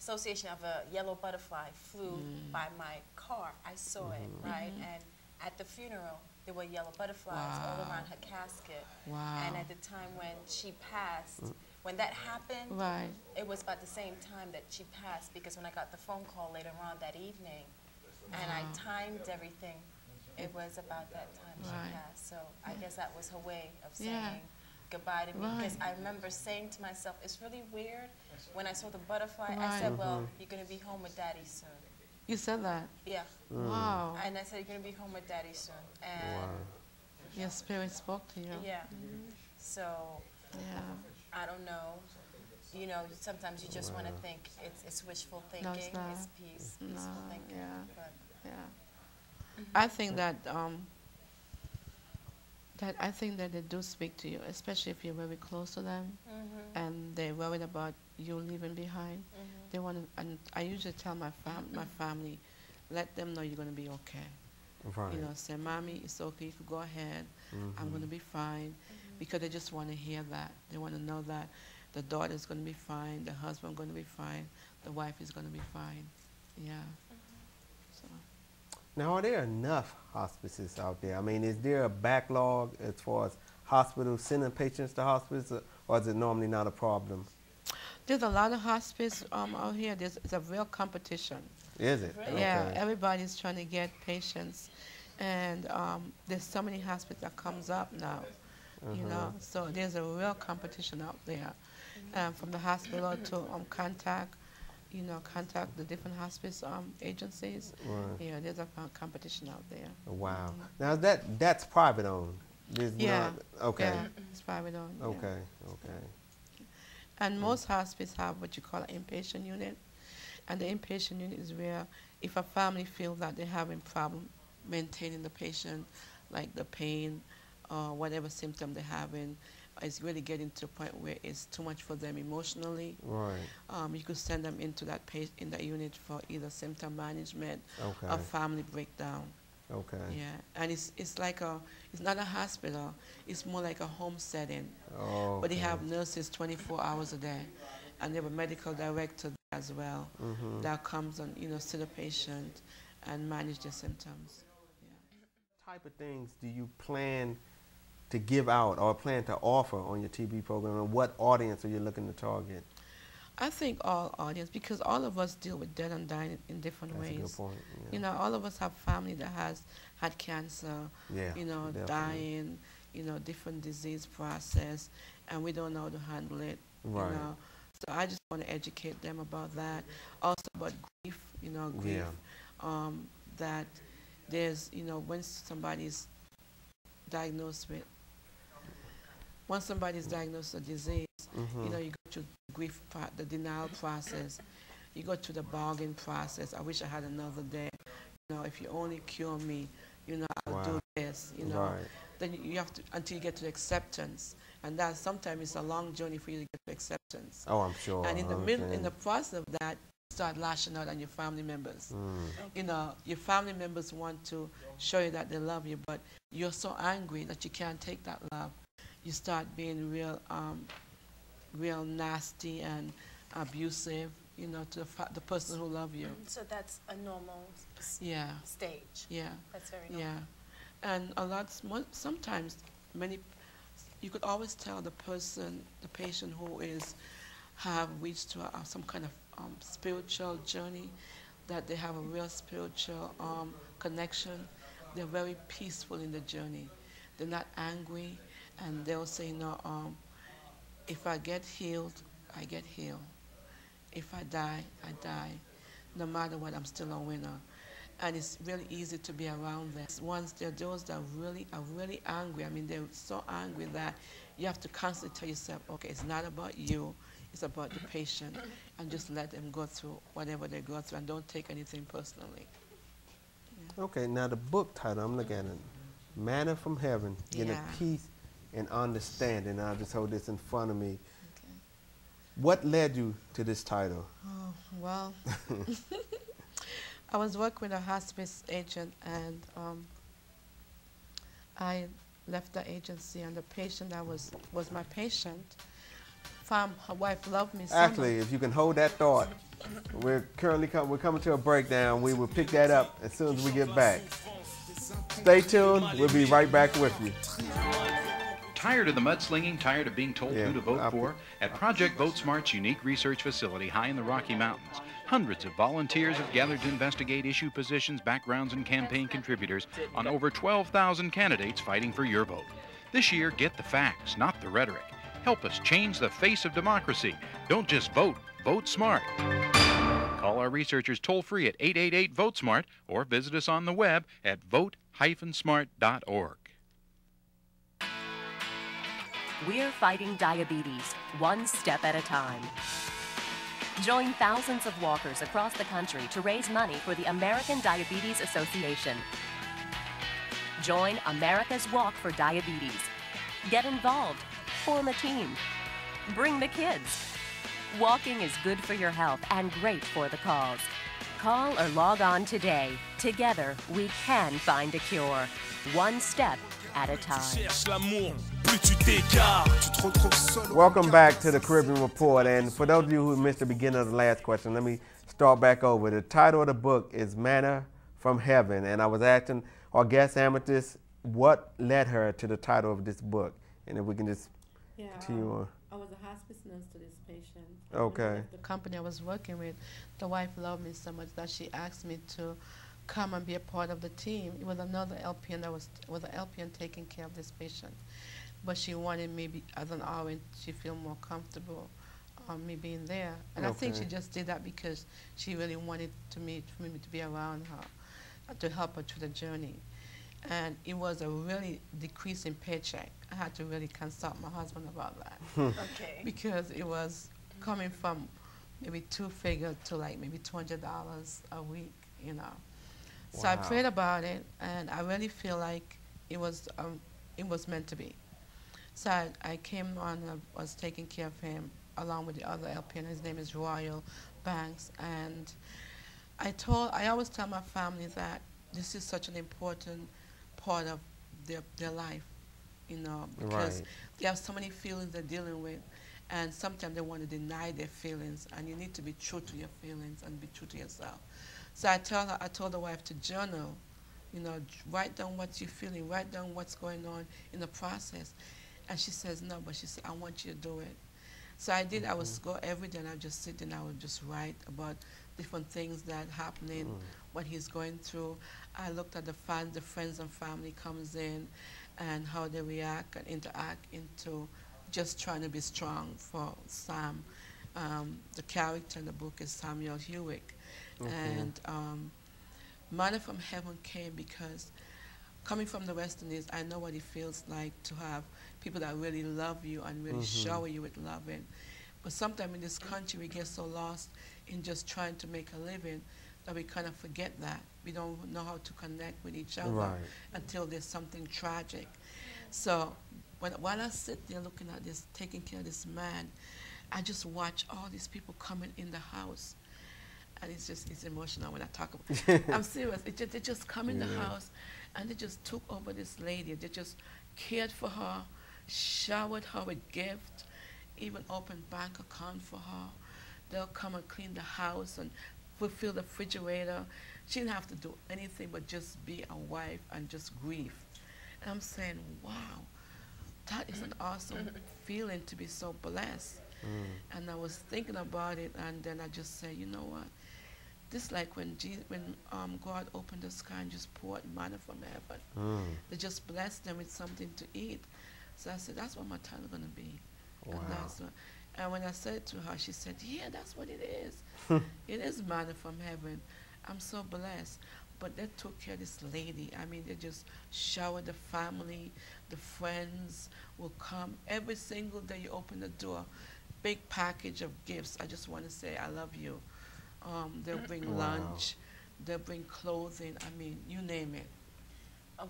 association of a yellow butterfly flew by my car. I saw it, right? And at the funeral, there were yellow butterflies all around her casket. And at the time when she passed, when that happened, it was about the same time that she passed, because when I got the phone call later on that evening, and I timed everything, it was about that time she passed. So I guess that was her way of saying goodbye to me. Because I remember saying to myself, it's really weird. When I saw the butterfly, I said, well, you're going to be home with Daddy soon.
You said that?
Yeah.
Wow.
And I said, you're going to be home with Daddy soon. And
your spirit spoke to you.
Yeah. So I don't know. Sometimes you just want to think it's wishful thinking.
No, it's not.
It's peaceful thinking. But
I think that I think that they do speak to you, especially if you're very close to them, and they're worried about you leaving behind. They want to, and I usually tell my family, let them know you're going to be okay. Say, Mommy, it's okay. You could go ahead. I'm going to be fine, because they just want to hear that. They want to know that the daughter's going to be fine, the husband's going to be fine, the wife is going to be fine. Yeah. So.
Now, are there enough hospices out there? I mean, is there a backlog as far as hospitals sending patients to hospice, or is it normally not a problem?
There's a lot of hospice out here. It's a real competition.
Is it?
Really? Yeah, everybody's trying to get patients, and there's so many hospices that comes up now, you know. So there's a real competition out there, from the hospital to contact the different hospice agencies. Right. Yeah, there's a competition out there.
Wow. Now that's private owned.
Yeah.
Okay.
Yeah, it's private owned.
Okay.
Yeah.
Okay.
And most hospice have what you call an inpatient unit. And the inpatient unit is where if a family feels that they're having problem maintaining the patient, like the pain or whatever symptom they're having, is really getting to a point where it's too much for them emotionally.
Right.
You could send them into that unit for either symptom management or family breakdown.
Okay.
Yeah, and it's like it's not a hospital. It's more like a home setting.
Oh.
But they have nurses 24 hours a day, and they have a medical director as well that comes and see the patient and manage their symptoms. Yeah.
What type of things do you plan to give out or plan to offer on your TV program, and what audience are you looking to target?
I think all audience, because all of us deal with death and dying in different ways.
That's a good point. Yeah.
You know, all of us have family that has had cancer,
definitely.
dying, different disease process, and we don't know how to handle it.
Right.
So I just want to educate them about that. Also about grief, grief.
Yeah.
That there's, when somebody's diagnosed with a disease, you go through grief, the denial process. You go through the bargain process. I wish I had another day. If you only cure me, I'll do this.
Right.
Then you have to until you get to acceptance, and that sometimes it's a long journey for you to get to acceptance.
Oh, I'm sure.
And in the process of that, you start lashing out on your family members. Your family members want to show you that they love you, but you're so angry that you can't take that love. You start being real nasty and abusive, to the person who loves you.
So that's a normal stage.
Yeah.
That's very normal.
Yeah. And sometimes you could always tell the patient who have reached to some kind of spiritual journey, that they have a real spiritual connection. They're very peaceful in the journey. They're not angry, and they'll say, if I get healed, I get healed. If I die, I die. No matter what, I'm still a winner. And it's really easy to be around them. Once there are those that are really angry, I mean, they're so angry that you have to constantly tell yourself, okay, it's not about you, it's about the patient, and just let them go through whatever they go through, and don't take anything personally. Yeah.
Okay, now the book title, I'm looking at it, Manna from Heaven, Getting Peace and Understanding. I'll just hold this in front of me. Okay. What led you to this title?
Oh, well, I was working with a hospice agent, and I left the agency, and the patient that was my patient, her wife loved me so much.
Actually, if you can hold that thought, we're coming to a breakdown. We will pick that up as soon as we get back. Stay tuned. We'll be right back with you.
Tired of the mudslinging? Tired of being told who to vote for? At Project Vote Smart's unique research facility high in the Rocky Mountains, hundreds of volunteers have gathered to investigate issue positions, backgrounds, and campaign contributors on over 12,000 candidates fighting for your vote. This year, get the facts, not the rhetoric. Help us change the face of democracy. Don't just vote, vote smart. Call our researchers toll-free at 888-VOTE-SMART or visit us on the web at vote-smart.org.
We're fighting diabetes, one step at a time. Join thousands of walkers across the country to raise money for the American Diabetes Association. Join America's Walk for Diabetes. Get involved. Form a team. Bring the kids. Walking is good for your health and great for the cause. Call or log on today. Together, we can find a cure. One step at a time.
Welcome back to the Caribbean Report. And for those of you who missed the beginning of the last question, let me start back over. The title of the book is Manna from Heaven. And I was asking our guest Amethyst what led her to the title of this book. And if we can just continue on.
I was a hospice nurse to this patient.
Okay.
The company I was working with, the wife loved me so much that she asked me to come and be a part of the team. It was another LPN that was an LPN taking care of this patient. But she wanted me as an RN, she feel more comfortable me being there. And I think she just did that because she really wanted for me to be around her, to help her through the journey. And it was a really decreasing paycheck. I had to really consult my husband about that.
Okay.
Because it was coming from maybe two figure to like maybe $200 a week, you know. So I prayed about it, and I really feel like it was meant to be. So I came on, I was taking care of him along with the other LPN. His name is Royal Banks, and I always tell my family that this is such an important part of their life, you know, because they have so many feelings they're dealing with, and sometimes they want to deny their feelings, and you need to be true to your feelings and be true to yourself. So I told the wife to journal, you know, write down what you're feeling, write down what's going on in the process. And she says, no, but she said, I want you to do it. So I did. I would go every day and I would just sit and I would just write about different things that are happening, what he's going through. I looked at the friends and family comes in and how they react and interact into just trying to be strong for Sam. The character in the book is Samuel Hewitt. And Manna from Heaven came because coming from the West Indies, I know what it feels like to have people that really love you and really shower you with loving. But sometimes in this country, we get so lost in just trying to make a living that we kind of forget that. We don't know how to connect with each other until there's something tragic. So while I sit there looking at this, taking care of this man, I just watch all these people coming in the house. And it's emotional when I talk about it. I'm serious. They just come in the house and they just took over this lady. They just cared for her, showered her with gifts, even opened bank account for her. They'll come and clean the house and fulfill the refrigerator. She didn't have to do anything but just be a wife and just grieve. And I'm saying, wow, that is an awesome feeling to be so blessed. And I was thinking about it, and then I just said, you know what? This is like when God opened the sky and just poured manna from heaven. They just blessed them with something to eat. So I said, that's what my title is going to be.
Wow.
And when I said it to her, she said, yeah, that's what it is. It is manna from heaven. I'm so blessed. But they took care of this lady. I mean, they just showered the family. The friends will come. Every single day you open the door, big package of gifts. I just want to say, I love you. They'll bring lunch. They'll bring clothing. I mean, you name it.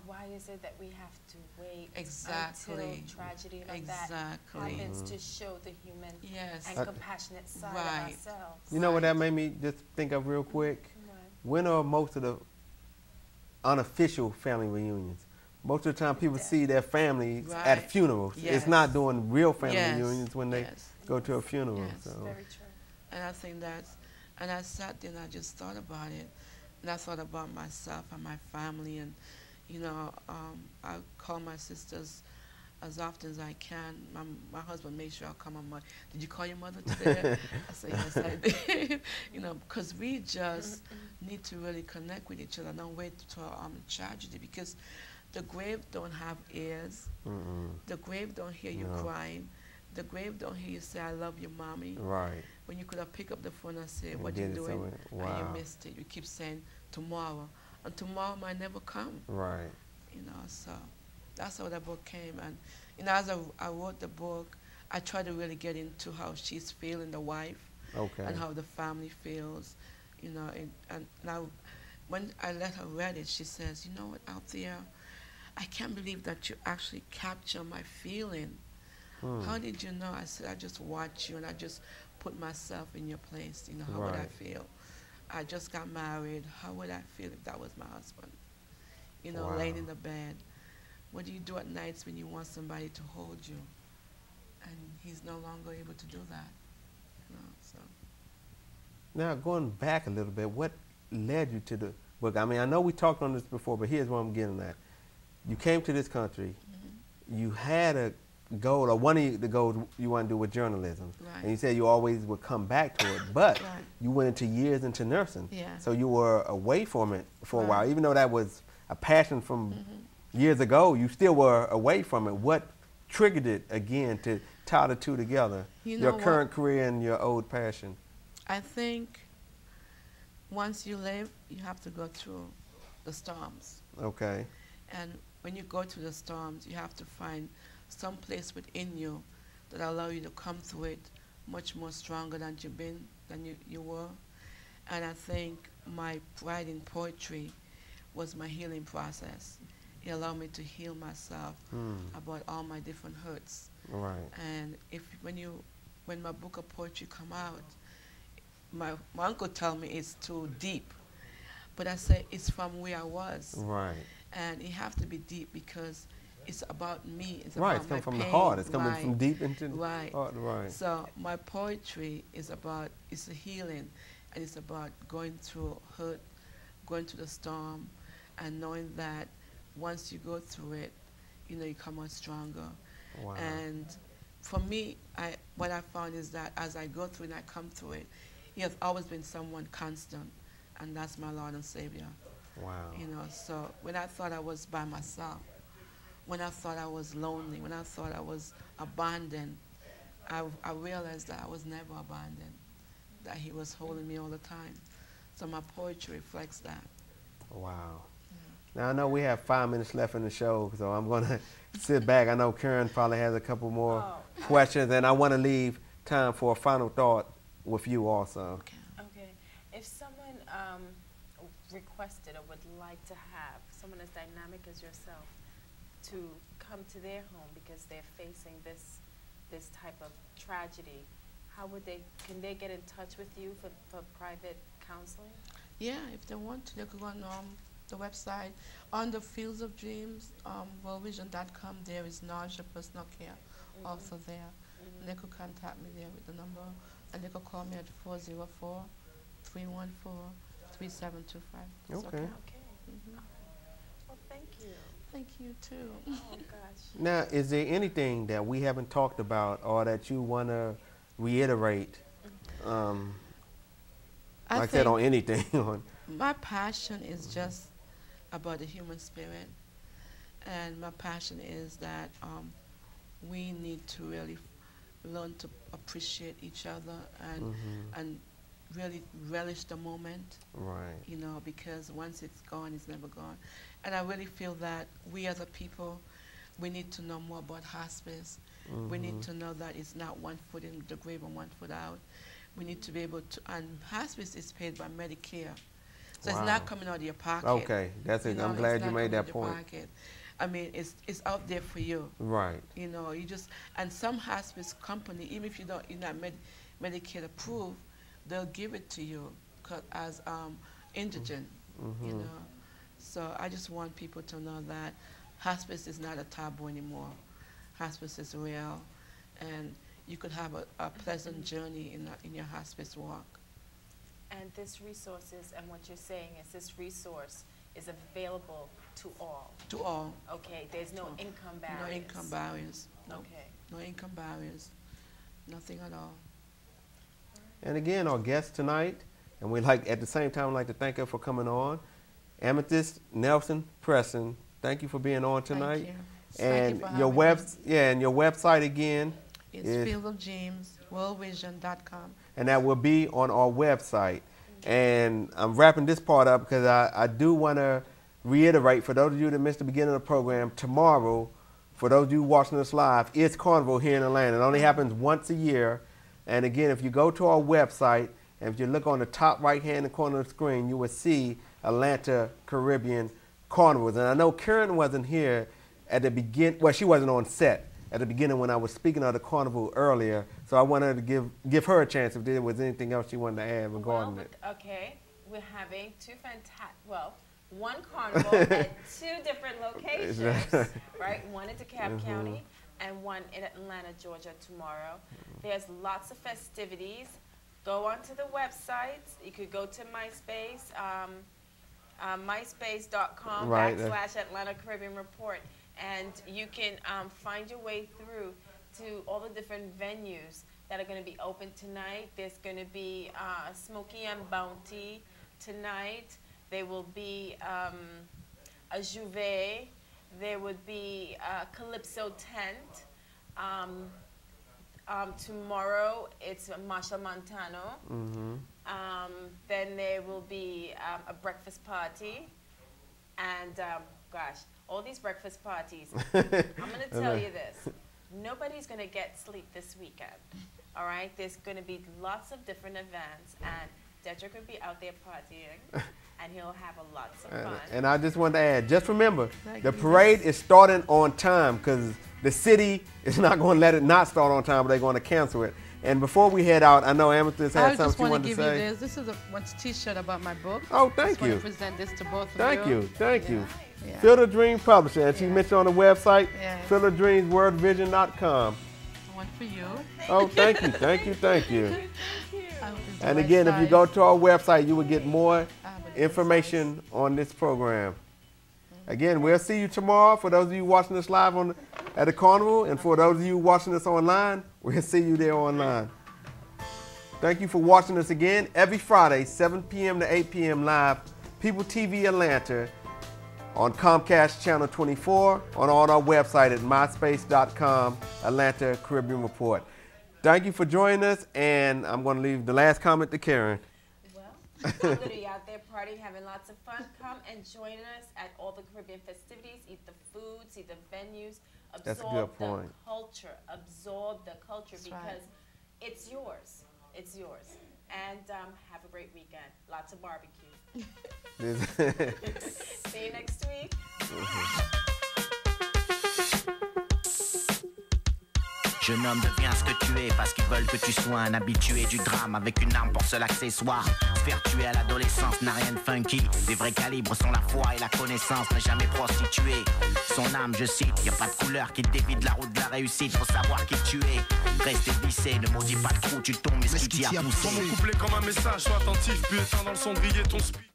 Why is it that we have to wait
until
tragedy like that happens to show the human and compassionate side of ourselves?
You know what that made me just think of real quick? When are most of the unofficial family reunions? Most of the time people see their families at funerals. It's not doing real family reunions when they go to a funeral. So.
Very true.
And I think and I sat there and I just thought about it. And I thought about myself and my family. And, you know, I call my sisters as often as I can. My husband made sure I'll come on my, did you call your mother today? I said, yes, I did. You know, because we just need to really connect with each other. Don't wait to tragedy, because the grave don't have ears. The grave don't hear you crying. The grave don't hear you say, I love you, mommy.
Right.
When you could have picked up the phone and said, what are you doing? And you missed it. You keep saying, tomorrow. And tomorrow might never come.
Right.
You know, so that's how the book came. And, you know, as I wrote the book, I tried to really get into how she's feeling, the wife. And how the family feels. You know, and now, when I let her read it, she says, you know what, out there, I can't believe that you actually capture my feeling. How did you know? I said, I just watch you and I just put myself in your place. You know, how would I feel? I just got married. How would I feel if that was my husband? You know, laying in the bed. what do you do at nights when you want somebody to hold you? And he's no longer able to do that. You know, so.
Now, going back a little bit, what led you to the book? I mean, I know we talked on this before, but here's what I'm getting at. You came to this country. You had a goal, or one of the goals you want to do with journalism.
Right.
And you said you always would come back to it, but
Right.
you went into years into nursing.
Yeah.
So you were away from it for a
Right.
while. Even though that was a passion from years ago, you still were away from it. What triggered it again to tie the two together?
You
your
know
current
what?
career and your old passion.
I think once you live, you have to go through the storms.
Okay.
And when you go through the storms, you have to find some place within you that allow you to come through it much more stronger than you've been, than you were. And I think my pride in poetry was my healing process. It allowed me to heal myself about all my different hurts.
Right.
And when my book of poetry come out, my uncle tell me it's too deep, but I say it's from where I was.
Right.
And it have to be deep because it's about me. It's
Right,
about
it's coming
my
from
pain.
the heart. It's coming
Right.
from deep into the
Right.
heart. Right.
So my poetry is about, it's a healing, and it's about going through hurt, going through the storm, and knowing that once you go through it, you know, you come out stronger.
Wow.
And for me, what I found is that as I go through and I come through it, he has always been someone constant, and that's my Lord and Savior.
Wow.
You know, so when I thought I was by myself, when I thought I was lonely, when I thought I was abandoned, I realized that I was never abandoned, that he was holding me all the time. So my poetry reflects that.
Wow. Now, I know we have 5 minutes left in the show, so I'm going to sit back. I know Karen probably has a couple more questions, and I want to leave time for a final thought with you also.
Okay. If someone requested or would like to have someone as dynamic as yourself to come to their home because they're facing this type of tragedy, how would can they get in touch with you for private counseling?
Yeah, if they want to, they could go on the website. On the Fields of Dreams, worldvision.com, there is Nausea Personal Care also there. And they could contact me there with the number, and they could call me at 404-314-3725.
Okay.
Well, thank you.
Thank you, too.
Oh, gosh.
Now, is there anything that we haven't talked about or that you want to reiterate? Like I said, on anything.
My passion is just about the human spirit. And my passion is that we need to really learn to appreciate each other and really relish the moment.
Right.
You know, because once it's gone, it's never gone. And I really feel that we as a people, we need to know more about hospice. We need to know that it's not one foot in the grave and one foot out. We need to be able to, and hospice is paid by Medicare. So it's not coming out of your pocket.
Okay, that's it. I'm glad you made that point.
I mean, it's out there for you.
Right.
You know, you just, and some hospice company, even if you're not Medicare approved, they'll give it to you as indigent, you know. So I just want people to know that hospice is not a taboo anymore. Hospice is real, and you could have a pleasant journey in your hospice walk.
And this resources, and what you're saying is this resource is available to all.
To all.
Okay, there's no income barriers.
No income barriers. No.
Okay.
No income barriers. Nothing at all.
And again, our guest tonight, and we at the same time like to thank her for coming on, Amethyst Nelson Preston. Thank you for being on tonight.
Thank you.
And
Thank you
your and your website again
is Field of Dreams, worldvision.com.
And that will be on our website. And I'm wrapping this part up because I do want to reiterate, for those of you that missed the beginning of the program, tomorrow, for those of you watching us live, it's Carnival here in Atlanta. It only happens once a year. And again, if you go to our website, and if you look on the top right-hand corner of the screen, you will see Atlanta Caribbean Carnivals. And I know Karen wasn't here at the beginning. Well, she wasn't on set at the beginning when I was speaking of the carnival earlier. So I wanted to give her a chance if there was anything else she wanted to add regarding it.
Okay, we're having two one carnival at 2 different locations, right? One in DeKalb County and one in Atlanta, Georgia tomorrow. There's lots of festivities. Go onto the website. You could go to MySpace, myspace.com / Atlanta Caribbean Report, and you can find your way through to all the different venues that are going to be open tonight. There's going to be Smokey and Bounty tonight. There will be a Juve. There would be Calypso Tent. Tomorrow it's Masha Montano. Then there will be a breakfast party. And gosh, all these breakfast parties. I'm going to tell you this. Nobody's going to get sleep this weekend. All right? There's going to be lots of different events. And Dedrick will be out there partying. And he'll have lots of fun.
And I just want to add, just remember, the parade is starting on time because the city is not going to let it not start on time, but they're going to cancel it. And before we head out, I know Amethyst had something she wanted to say. I just want to give you
this. This is a T-shirt about my book.
Oh, thank you.
I just want to present this to both of you.
Thank you. Thank you. Yeah. Fill the Dream Publisher, and she mentioned on the website, fillthedreamsworldvision.com.
One for you.
Oh, thank you. Thank you. Thank you. And again, if you go to our website, you will get more information on this program. Again, we'll see you tomorrow. For those of you watching us live at the Carnival, and for those of you watching us online, we'll see you there online. Thank you for watching us again every Friday, 7 p.m. to 8 p.m. live, People TV Atlanta, on Comcast Channel 24, on our website at myspace.com, Atlanta Caribbean Report. Thank you for joining us, and I'm going to leave the last comment to Karen.
I'm going to be out there partying, having lots of fun. Come and join us at all the Caribbean festivities. Eat the food, see the venues, absorb the culture. Absorb the culture because it's yours. It's yours. And have a great weekend. Lots of barbecue. See you next week.
Jeune homme, deviens ce que tu es parce qu'ils veulent que tu sois un habitué du drame avec une arme pour seul accessoire. Se faire tuer à l'adolescence n'a rien de funky. Les vrais calibres sont la foi et la connaissance, n'est jamais prostituée. Son âme, je cite, y a pas de couleur qui te dévide la route de la réussite. Faut savoir qui tu es. Reste vissé, ne maudis pas le trou, tu tombes mais ce qui t'y a poussé.
Couplé comme un message, sois attentif, puis éteins dans le cendrier ton speed.